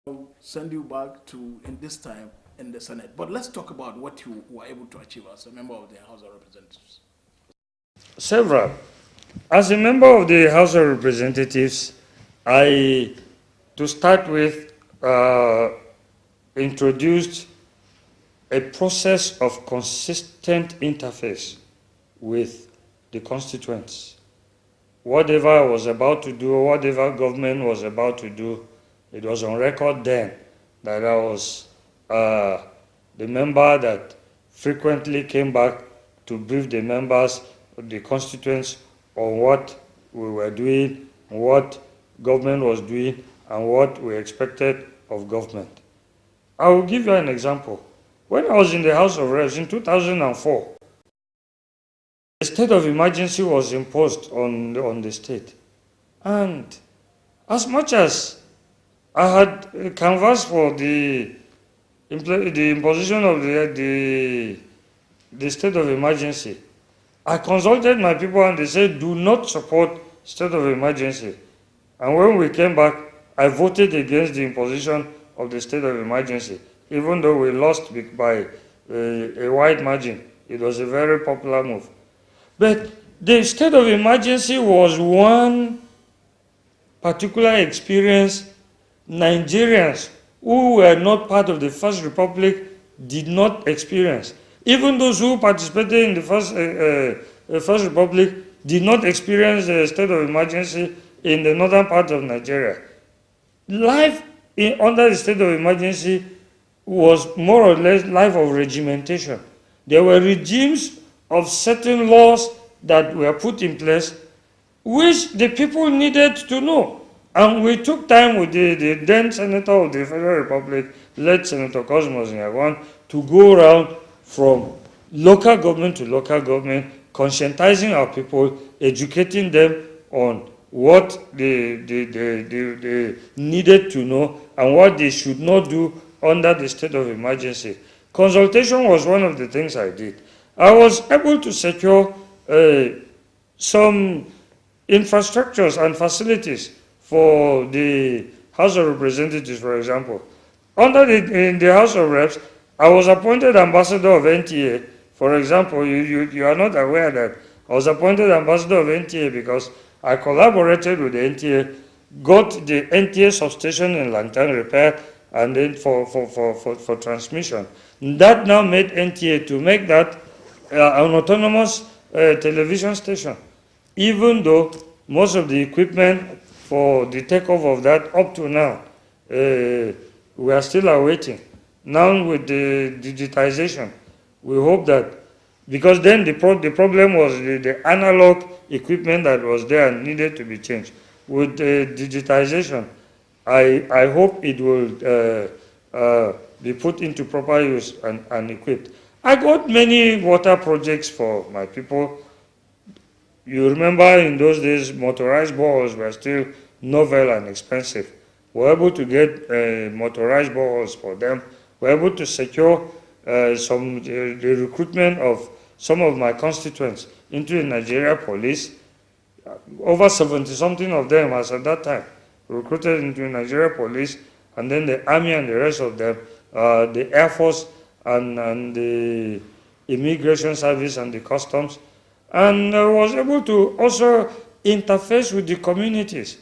I'll send you back to in this time in the Senate. But let's talk about what you were able to achieve as a member of the House of Representatives. Several. As a member of the House of Representatives, I, to start with, introduced a process of consistent interface with the constituents. Whatever I was about to do, whatever government was about to do, it was on record then that I was the member that frequently came back to brief the members of the constituents on what we were doing, what government was doing, and what we expected of government. I will give you an example. When I was in the House of Reps in 2004, a state of emergency was imposed on the state. And as much as I had canvassed for the imposition of the state of emergency, I consulted my people and they said, do not support state of emergency. And when we came back, I voted against the imposition of the state of emergency, even though we lost by a wide margin. It was a very popular move. But the state of emergency was one particular experience Nigerians who were not part of the First Republic did not experience. Even those who participated in the First Republic did not experience the state of emergency in the northern part of Nigeria. Life under the state of emergency was more or less life of regimentation. There were regimes of certain laws that were put in place which the people needed to know. And we took time with the then Senator of the Federal Republic, late Senator Cosmos Nyagwan, to go around from local government to local government, conscientizing our people, educating them on what they needed to know and what they should not do under the state of emergency. Consultation was one of the things I did. I was able to secure some infrastructures and facilities for the House of Representatives, for example. In the House of Reps, I was appointed ambassador of NTA. For example, you are not aware that I was appointed ambassador of NTA because I collaborated with the NTA, got the NTA substation in Langtang repaired, and then for transmission. That now made NTA to make that an autonomous television station, even though most of the equipment for the takeover of that up to now, we are still awaiting. Now with the digitization, we hope that, because then the problem was the analog equipment that was there and needed to be changed. With the digitization, I hope it will be put into proper use and equipped. I got many water projects for my people. You remember in those days, motorized boreholes were still novel and expensive. We were able to get motorized boreholes for them. We were able to secure the recruitment of some of my constituents into the Nigeria police. Over 70-something of them, as at that time, recruited into the Nigeria police, and then the army and the rest of them, the Air Force and the Immigration Service and the Customs. And I was able to also interface with the communities.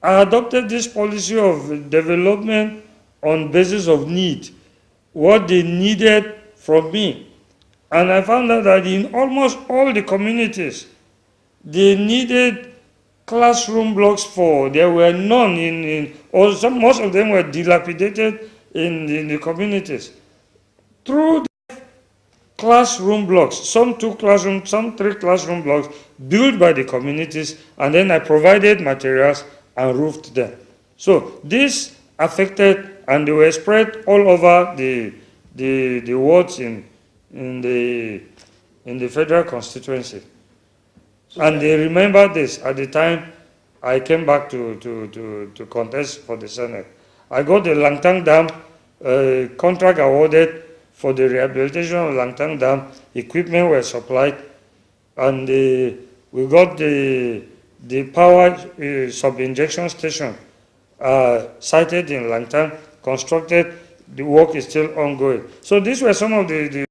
I adopted this policy of development on basis of need, what they needed from me. And I found out that in almost all the communities, they needed classroom blocks there were none most of them were dilapidated in the communities. Through the classroom blocks, some 2 classrooms, some 3 classroom blocks built by the communities, and then I provided materials and roofed them. So this affected, and they were spread all over the wards in the federal constituency. And they remember this at the time I came back to contest for the Senate. I got the Langtang Dam contract awarded for the rehabilitation of Langtang Dam. Equipment were supplied, and we got the power sub-injection station sited in Langtan, constructed. The work is still ongoing. So these were some of the